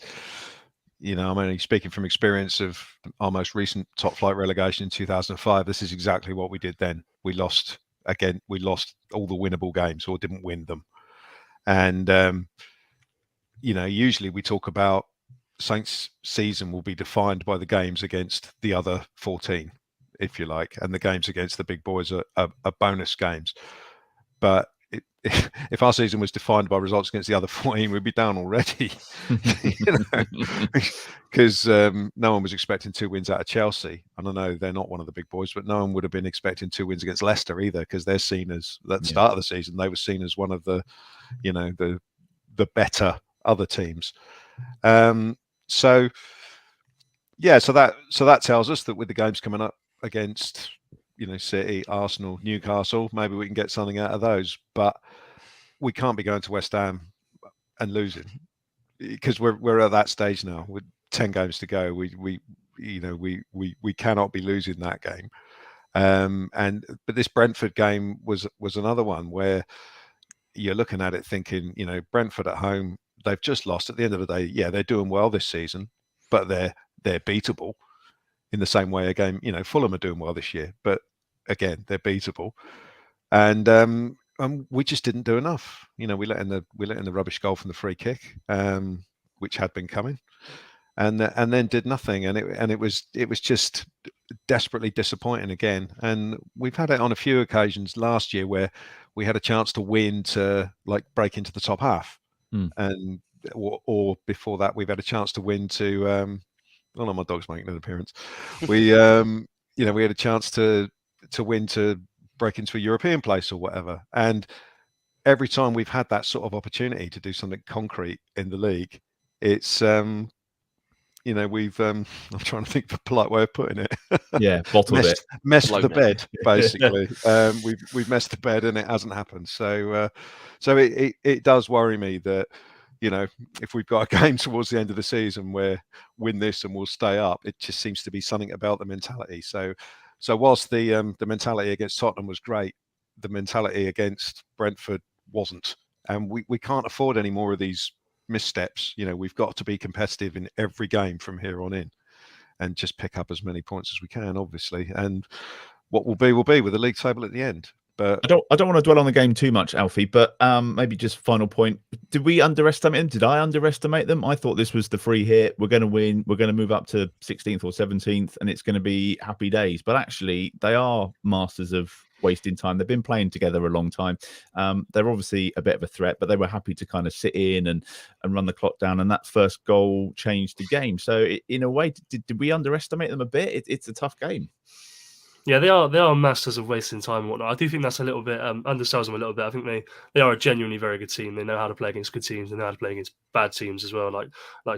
I'm only speaking from experience of our most recent top flight relegation in 2005. This is exactly what we did then. We lost all the winnable games, or didn't win them. And usually we talk about Saints' season will be defined by the games against the other 14, if you like, and the games against the big boys are bonus games. But if our season was defined by results against the other 14, we'd be down already, because no one was expecting 2 wins out of Chelsea. And I know they're not one of the big boys, but no one would have been expecting 2 wins against Leicester either, because they're seen as, at the start of the season, they were seen as one of the, the better other teams. So that tells us that with the games coming up against, City, Arsenal, Newcastle, maybe we can get something out of those. But we can't be going to West Ham and losing, because we're at that stage now with 10 games to go. We cannot be losing that game. But this Brentford game was another one where you're looking at it thinking, Brentford at home, they've just lost. At the end of the day, yeah, they're doing well this season, but they're beatable. In the same way, again, Fulham are doing well this year, but again, they're beatable. And we just didn't do enough. We let in the rubbish goal from the free kick, which had been coming, and then did nothing. And it was just desperately disappointing again. And we've had it on a few occasions last year where we had a chance to win, to like break into the top half, and or before that we've had a chance to win to. Oh no, my dog's making an appearance. We, we had a chance to win, to break into a European place or whatever. And every time we've had that sort of opportunity to do something concrete in the league, it's, we've, I'm trying to think of a polite way of putting it. Yeah, bottled it. Messed the bed, basically. We've messed the bed, and it hasn't happened. So it does worry me that, if we've got a game towards the end of the season where win this and we'll stay up, it just seems to be something about the mentality. So whilst the mentality against Tottenham was great, the mentality against Brentford wasn't. And we can't afford any more of these missteps. We've got to be competitive in every game from here on in, and just pick up as many points as we can, obviously. And what will be with the league table at the end. But I don't want to dwell on the game too much, Alfie, but maybe just final point. Did we underestimate them? Did I underestimate them? I thought this was the free hit. We're going to win. We're going to move up to 16th or 17th, and it's going to be happy days. But actually, they are masters of wasting time. They've been playing together a long time. They're obviously a bit of a threat, but they were happy to kind of sit in and run the clock down. And that first goal changed the game. So in a way, did we underestimate them a bit? It's a tough game. Yeah, they are masters of wasting time and whatnot. I do think that's a little bit undersells them a little bit. I think they are a genuinely very good team. They know how to play against good teams. They know how to play against bad teams as well, like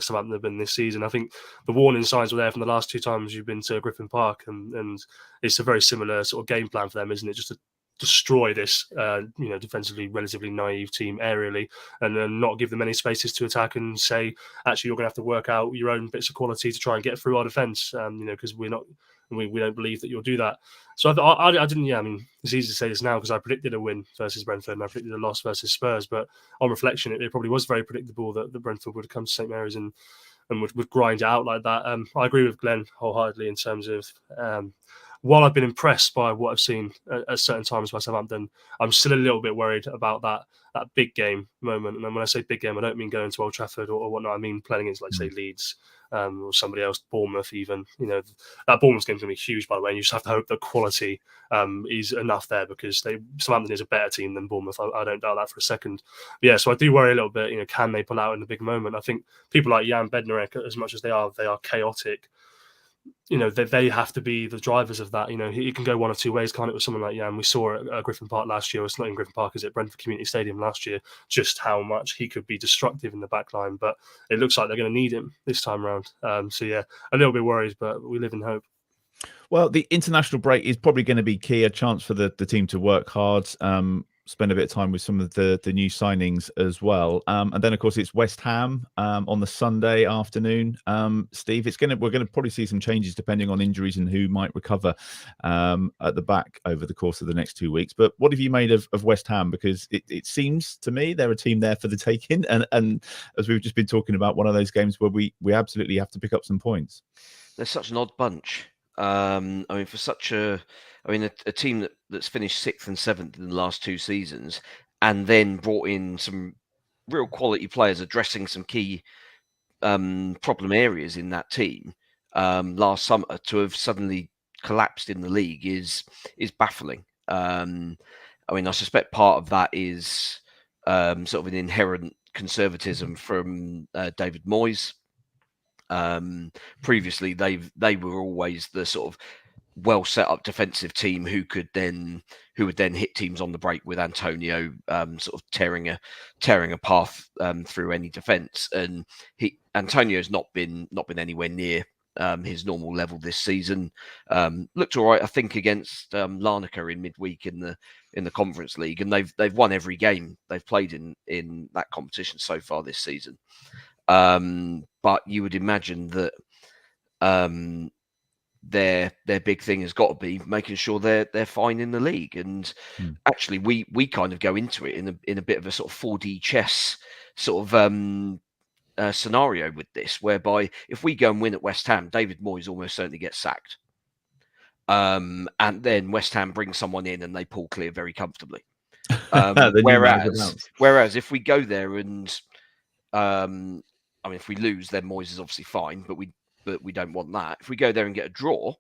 Southampton have been this season. I think the warning signs were there from the last 2 times you've been to Griffin Park, and it's a very similar sort of game plan for them, isn't it? Just to destroy this, defensively relatively naive team aerially, and then not give them any spaces to attack, and say, actually, you're going to have to work out your own bits of quality to try and get through our defence. Because we don't believe that you'll do that. So I didn't. Yeah, I mean, it's easy to say this now because I predicted a win versus Brentford and I predicted a loss versus Spurs. But on reflection, it probably was very predictable that Brentford would come to St Mary's and would grind it out like that. I agree with Glenn wholeheartedly in terms of while I've been impressed by what I've seen at certain times by Southampton, I'm still a little bit worried about that big game moment. And when I say big game, I don't mean going to Old Trafford or whatnot. I mean playing against, like, say, Leeds or somebody else, Bournemouth even. That Bournemouth game's going to be huge, by the way, and you just have to hope that quality is enough there, because Southampton is a better team than Bournemouth. I don't doubt that for a second. But yeah, so I do worry a little bit, can they pull out in the big moment? I think people like Jan Bednarek, as much as they are chaotic, they have to be the drivers of that. It can go one of two ways, can't it, with someone like Jan? We saw it at Griffin Park last year. It's not in Griffin Park, is it? Brentford Community Stadium last year, just how much he could be destructive in the back line. But it looks like they're going to need him this time around. So, yeah, a little bit worried, but we live in hope. Well, the international break is probably going to be key, a chance for the team to work hard, spend a bit of time with some of the new signings as well. And then, of course, it's West Ham on the Sunday afternoon. Steve, we're going to probably see some changes depending on injuries and who might recover at the back over the course of the next 2 weeks. But what have you made of West Ham? Because it seems to me they're a team there for the taking. And as we've just been talking about, one of those games where we absolutely have to pick up some points. They're such an odd bunch. For such a team that's finished 6th and 7th in the last 2 seasons, and then brought in some real quality players addressing some key problem areas in that team last summer, to have suddenly collapsed in the league is baffling. I suspect part of that is sort of an inherent conservatism from David Moyes. Previously, they were always the sort of well set up defensive team who would then hit teams on the break, with Antonio sort of tearing a path through any defense. And Antonio's not been anywhere near his normal level this season. Looked all right, I think, against Larnaca in midweek in the Conference League, and they've won every game they've played in that competition so far this season. But you would imagine that their big thing has got to be making sure they're fine in the league. And actually, we kind of go into it in a bit of a sort of 4D chess sort of scenario with this, whereby if we go and win at West Ham, David Moyes almost certainly gets sacked, and then West Ham brings someone in and they pull clear very comfortably. Whereas if we go there and if we lose, then Moyes is obviously fine, but we don't want that. If we go there and get a draw,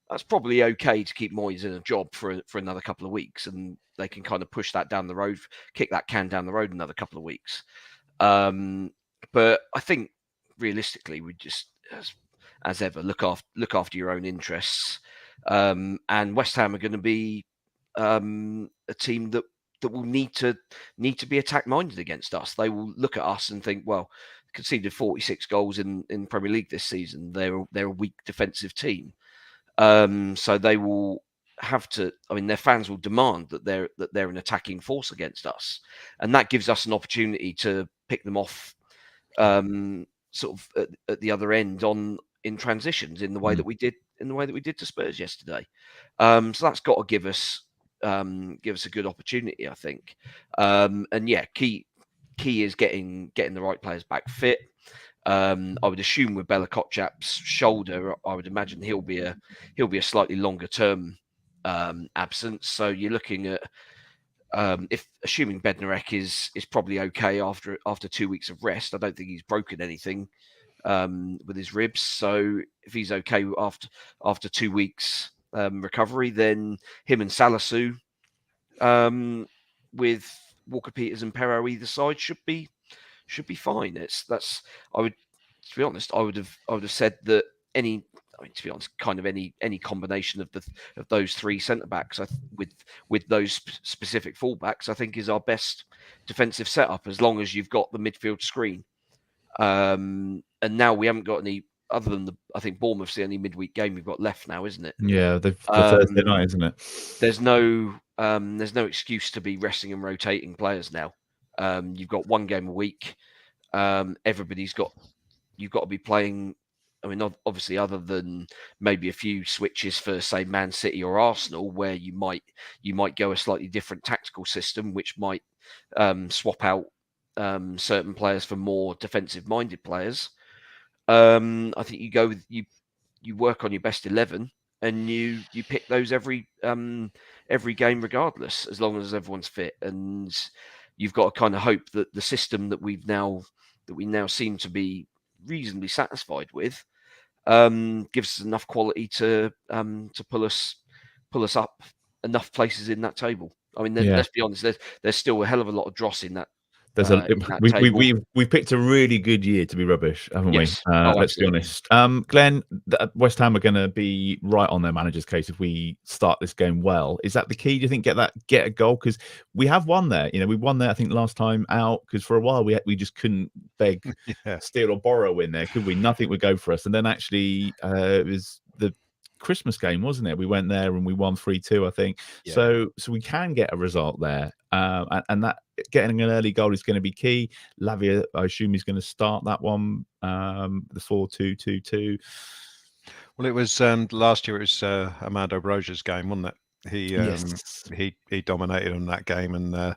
that's probably okay to keep Moyes in a job for another couple of weeks, and they can kind of push that down the road, kick that can down the road another couple of weeks. But I think realistically, we just, as ever, look after your own interests. And West Ham are going to be a team that will need to be attack minded against us. They will look at us and think, well, conceded 46 goals in Premier League this season. They're a weak defensive team, so they will have to. Their fans will demand that they're an attacking force against us, and that gives us an opportunity to pick them off, sort of at the other end in transitions in the way that we did to Spurs yesterday. So that's got to give us a good opportunity, I think. And yeah, key is getting the right players back fit. I would assume with Bella-Kotchap's shoulder, I would imagine he'll be a slightly longer term absence. So you're looking at if assuming Bednarek is probably okay after 2 weeks of rest. I don't think he's broken anything with his ribs. So if he's okay after 2 weeks recovery, then him and Salisu with Walker-Peters and Perro either side should be fine. To be honest, I would have said that any combination of those 3 centre backs with those specific fullbacks, I think is our best defensive setup, as long as you've got the midfield screen. And now we haven't got any other than I think Bournemouth's the only midweek game we've got left now, isn't it? Yeah, the Thursday night, isn't it? There's no excuse to be resting and rotating players now. You've got 1 game a week. You've got to be playing. Obviously, other than maybe a few switches for, say, Man City or Arsenal, where you might go a slightly different tactical system, which might swap out certain players for more defensive-minded players. I think you work on your best 11, and you pick those every game, regardless, as long as everyone's fit. And you've got to kind of hope that the system that we now seem to be reasonably satisfied with gives us enough quality to pull us up enough places in that table. Let's be honest. There's still a hell of a lot of dross in There's in that table. we've picked a really good year to be rubbish, haven't Yes. we? Oh, Let's be absolutely. honest. Glenn, West Ham are going to be right on their manager's case if we start this game well. Is that the key? Do you think get a goal? Because we have won there. You know, we won there. I think last time out because for a while we just couldn't beg, steal or borrow in there, could we? Nothing would go for us. And then actually, it was the Christmas game, wasn't it? We went there and we won 3-2, I think. Yeah. So we can get a result there, and that getting an early goal is going to be key. Lavia, I assume, is going to start that one, the 4-2-2-2. Well, it was last year. It was Armando Broja's game, wasn't it? He dominated on that game, and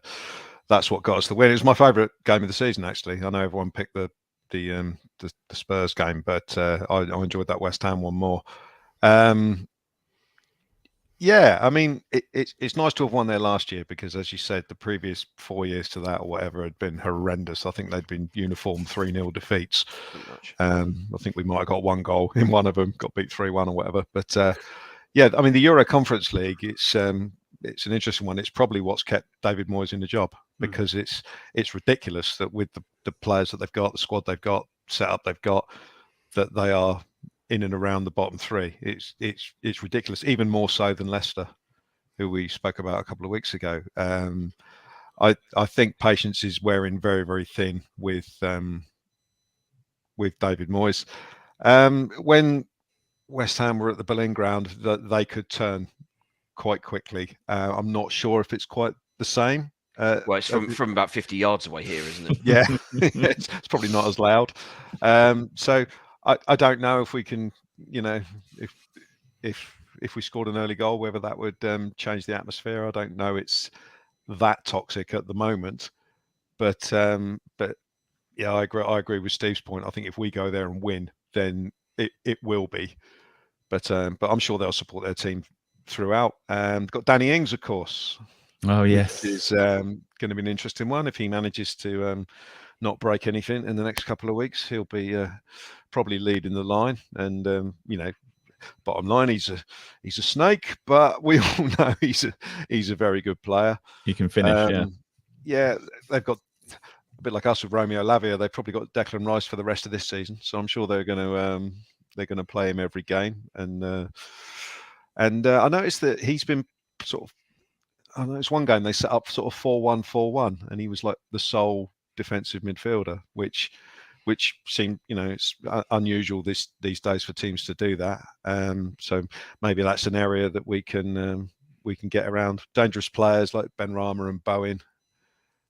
that's what got us the win. It was my favourite game of the season, actually. I know everyone picked the Spurs game, but I enjoyed that West Ham one more. Yeah, I mean, it's nice to have won there last year because, as you said, the previous 4 years to that or whatever had been horrendous. I think they'd been uniform 3-0 defeats. I think we might have got one goal in one of them, got beat 3-1 or whatever. But yeah, I mean, the Euro Conference League, it's an interesting one. It's probably what's kept David Moyes in the job because it's ridiculous that with the players that they've got, the squad they've got, set up they've got, that they are in and around the bottom three. It's ridiculous, even more so than Leicester, who we spoke about a couple of weeks ago. I think patience is wearing very, very thin with David Moyes. When West Ham were at the Berlin ground, that they could turn quite quickly. I'm not sure if it's quite the same. Well, it's from about 50 yards away here, isn't it? Yeah, it's probably not as loud. So I don't know if we can, you know, if we scored an early goal, whether that would change the atmosphere. I don't know. It's that toxic at the moment, but yeah, I agree with Steve's point. I think if we go there and win, then it will be. But I'm sure they'll support their team throughout. Got Danny Ings, of course. Oh yes, which is going to be an interesting one if he manages to not break anything in the next couple of weeks. He'll be probably leading the line, and you know, bottom line, he's a snake, but we all know he's a very good player. He can finish. Yeah, they've got a bit like us with Romeo Lavia. They've probably got Declan Rice for the rest of this season, so I'm sure they're going to play him every game. And I noticed that he's been sort of. I know it's one game they set up sort of 4-1-4-1, and he was like the sole defensive midfielder, which seemed, you know, it's unusual these days for teams to do that. So maybe that's an area that we can get around. Dangerous players like Ben Rama and Bowen,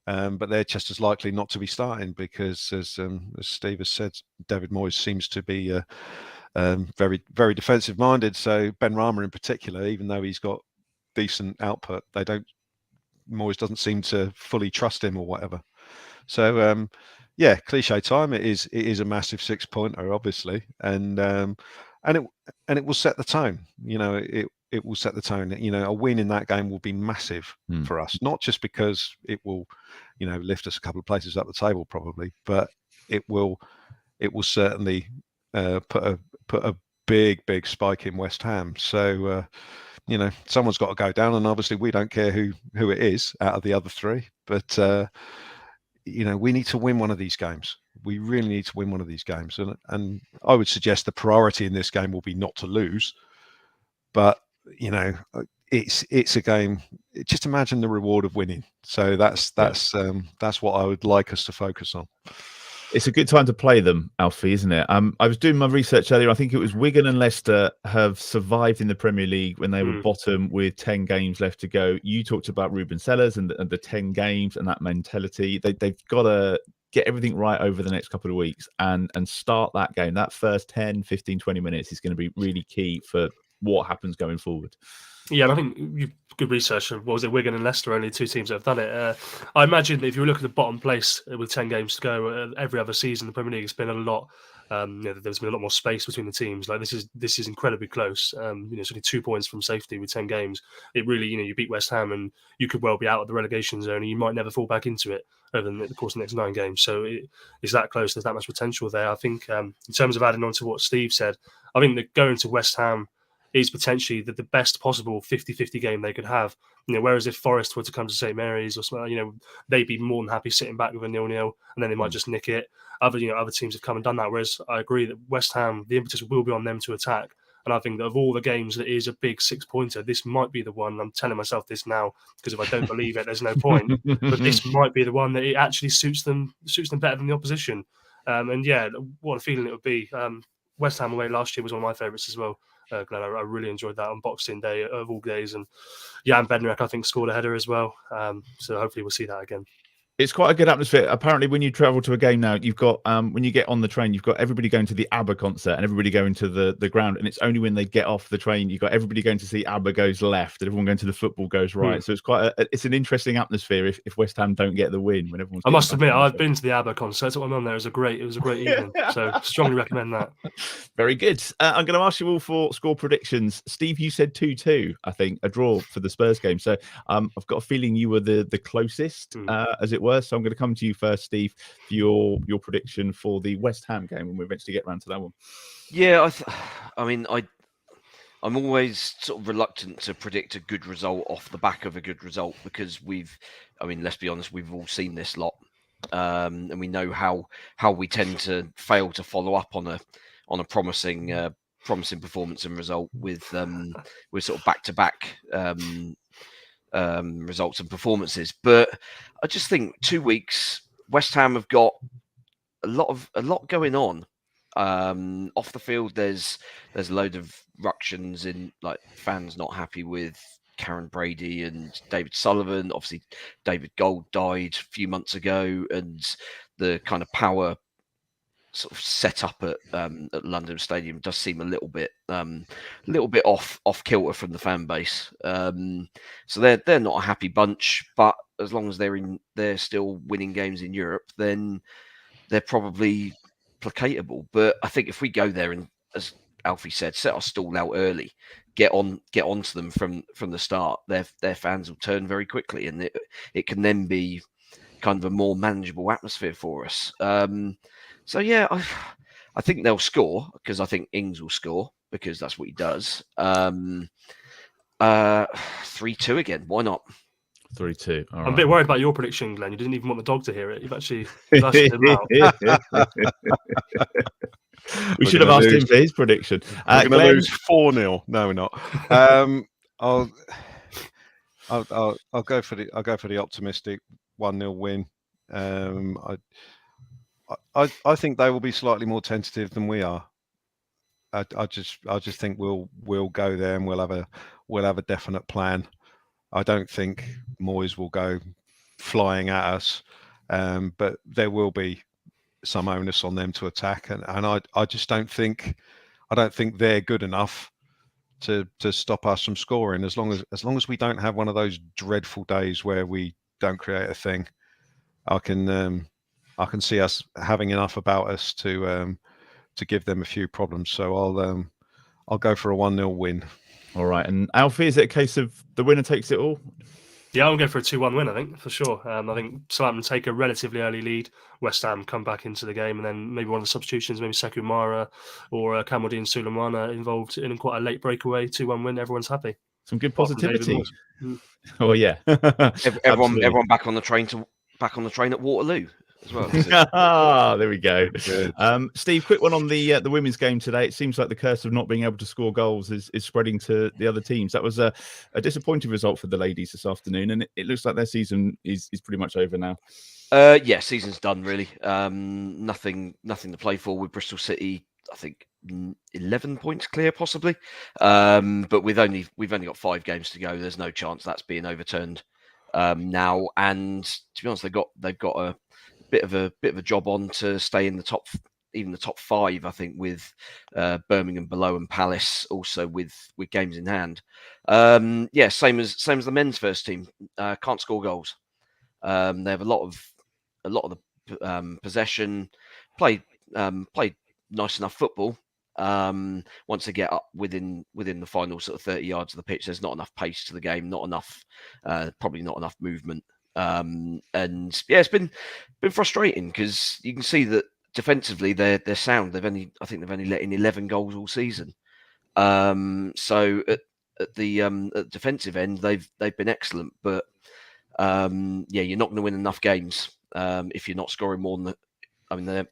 but they're just as likely not to be starting because, as Steve has said, David Moyes seems to be very, very defensive minded. So Ben Rama in particular, even though he's got decent output, Moyes doesn't seem to fully trust him or whatever. So yeah, cliche time. It is a massive 6-pointer, obviously, and it will set the tone. You know, it will set the tone. You know, a win in that game will be massive for us, not just because it will, you know, lift us a couple of places up the table probably, but it will certainly put a big spike in West Ham. So you know, someone's got to go down, and obviously we don't care who it is out of the other three. But you know, we need to win one of these games. We really need to win one of these games, and I would suggest the priority in this game will be not to lose. But you know, it's a game. Just imagine the reward of winning. So that's what I would like us to focus on. It's a good time to play them, Alfie, isn't it? I was doing my research earlier. I think it was Wigan and Leicester have survived in the Premier League when they were bottom with 10 games left to go. You talked about Ruben Sellers and the 10 games and that mentality. They've got to get everything right over the next couple of weeks and start that game. That first 10, 15, 20 minutes is going to be really key for what happens going forward. Yeah, and I think you've good research. What was it? Wigan and Leicester, only two teams that have done it. I imagine that if you look at the bottom place with 10 games to go, every other season in the Premier League, it's been a lot. You know, there's been a lot more space between the teams. Like this is incredibly close. You know, it's only 2 points from safety with 10 games. It really, you know, you beat West Ham and you could well be out of the relegation zone, and you might never fall back into it over the course of the next 9 games. So it's that close. There's that much potential there. I think in terms of adding on to what Steve said, I think that going to West Ham is potentially the best possible 50-50 game they could have. Whereas if Forest were to come to St Mary's or something, they'd be more than happy sitting back with a 0-0, and then they might just nick it. Other teams have come and done that. Whereas I agree that West Ham, the impetus will be on them to attack. And I think that of all the games that is a big 6-pointer, this might be the one. I'm telling myself this now because if I don't believe it, there's no point. But this might be the one that it actually suits them better than the opposition. And yeah, what a feeling it would be. West Ham away last year was one of my favourites as well. Glenn, I really enjoyed that on Boxing Day of all days. And Jan Bednarek, I think, scored a header as well. So hopefully we'll see that again. It's quite a good atmosphere. Apparently, when you travel to a game now, you've got when you get on the train, you've got everybody going to the ABBA concert and everybody going to the ground. And it's only when they get off the train, you've got everybody going to see ABBA goes left and everyone going to the football goes right. So it's quite it's an interesting atmosphere if West Ham don't get the win when everyone's. I must admit, I've been to the ABBA concert. What on there was a great evening. So strongly recommend that. Very good. I'm going to ask you all for score predictions. Steve, you said 2-2. I think a draw for the Spurs game. So I've got a feeling you were the closest, as it were. So I'm going to come to you first, Steve, for your prediction for the West Ham game when we eventually get around to that one. Yeah, I'm always sort of reluctant to predict a good result off the back of a good result because let's be honest, we've all seen this lot, and we know how we tend to fail to follow up on a promising performance and result with sort of back-to-back results and performances. But I just think 2 weeks, West Ham have got a lot going on. Off the field, there's a load of ructions in, like, fans not happy with Karen Brady and David Sullivan. Obviously, David Gold died a few months ago, and the kind of power sort of set up at London Stadium does seem a little bit off kilter from the fan base. So they're not a happy bunch, but as long as they're still winning games in Europe, then they're probably placatable. But I think if we go there and, as Alfie said, set our stall out early, get onto them from the start, their fans will turn very quickly, and it can then be kind of a more manageable atmosphere for us. So yeah, I think they'll score because I think Ings will score because that's what he does. 3-2 again. Why not? 3-2. I'm a bit worried about your prediction, Glenn. You didn't even want the dog to hear it. You've actually lasted him out. We should have asked him for his prediction. We're going to lose 4-0. No, we're not. I'll go for the optimistic 1-0 win. I think they will be slightly more tentative than we are. I just think we'll go there and we'll have a definite plan. I don't think Moyes will go flying at us, but there will be some onus on them to attack, and I just don't think they're good enough to stop us from scoring. As long as we don't have one of those dreadful days where we don't create a thing, I can see us having enough about us to give them a few problems. So I'll go for a 1-0 win. All right. And Alfie, is it a case of the winner takes it all? Yeah, I'm going for a 2-1 win, I think, for sure. I think Southampton take a relatively early lead. West Ham come back into the game, and then maybe one of the substitutions, maybe Sekou Mara or Kamaldeen Sulemana involved in quite a late breakaway. 2-1 win, everyone's happy. Some good positivity. Oh, yeah. everyone back on the train at Waterloo as well. There we go. Steve, quick one on the women's game today. It seems like the curse of not being able to score goals is spreading to the other teams. That was a disappointing result for the ladies this afternoon, and it looks like their season is pretty much over now. Yeah, season's done really. Nothing to play for with Bristol City. I think 11 points clear, possibly. But we've only got 5 games to go. There's no chance that's being overturned now. And to be honest, they've got a bit of a job on to stay in the top 5. I think with Birmingham below and Palace also with games in hand. Yeah, same as the men's first team. Can't score goals. They have a lot of the possession, play nice enough football. Once they get up within the final sort of 30 yards of the pitch, there's not enough pace to the game, probably not enough movement. And yeah, it's been frustrating because you can see that defensively they're sound. I think they've only let in 11 goals all season. So at the defensive end, they've been excellent, but you're not going to win enough games if you're not scoring more than they're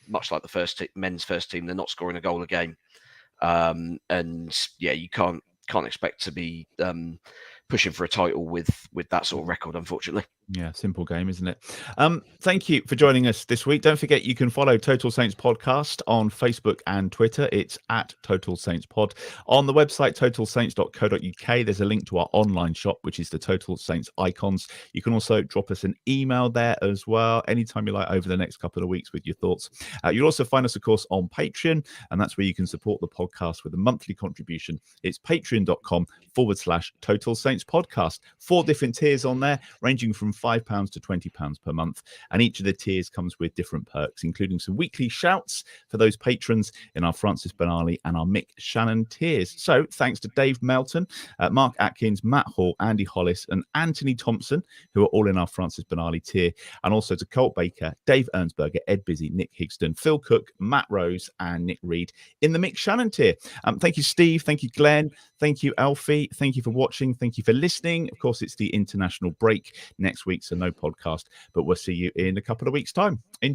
much like the men's first team. They're not scoring a goal a game, and you can't expect to be pushing for a title with that sort of record, unfortunately. Yeah, simple game, isn't it? Thank you for joining us this week. Don't forget you can follow Total Saints Podcast on Facebook and Twitter. It's at Total Saints Pod. On the website, totalsaints.co.uk, there's a link to our online shop, which is the Total Saints icons. You can also drop us an email there as well, anytime you like over the next couple of weeks with your thoughts. You'll also find us, of course, on Patreon, and that's where you can support the podcast with a monthly contribution. It's patreon.com/Total Saints Podcast. 4 different tiers on there, ranging from £5 to £20 per month, and each of the tiers comes with different perks, including some weekly shouts for those patrons in our Francis Benali and our Mick Shannon tiers. So thanks to Dave Melton, Mark Atkins, Matt Hall, Andy Hollis and Anthony Thompson, who are all in our Francis Benali tier, and also to Colt Baker, Dave Ernsberger, Ed Busy, Nick Higston, Phil Cook, Matt Rose and Nick Reed in the Mick Shannon tier. Thank you, Steve. Thank you, Glenn. Thank you, Alfie. Thank you for watching. Thank you for listening. Of course, it's the international break next week, so no podcast, but we'll see you in a couple of weeks' time. Enjoy.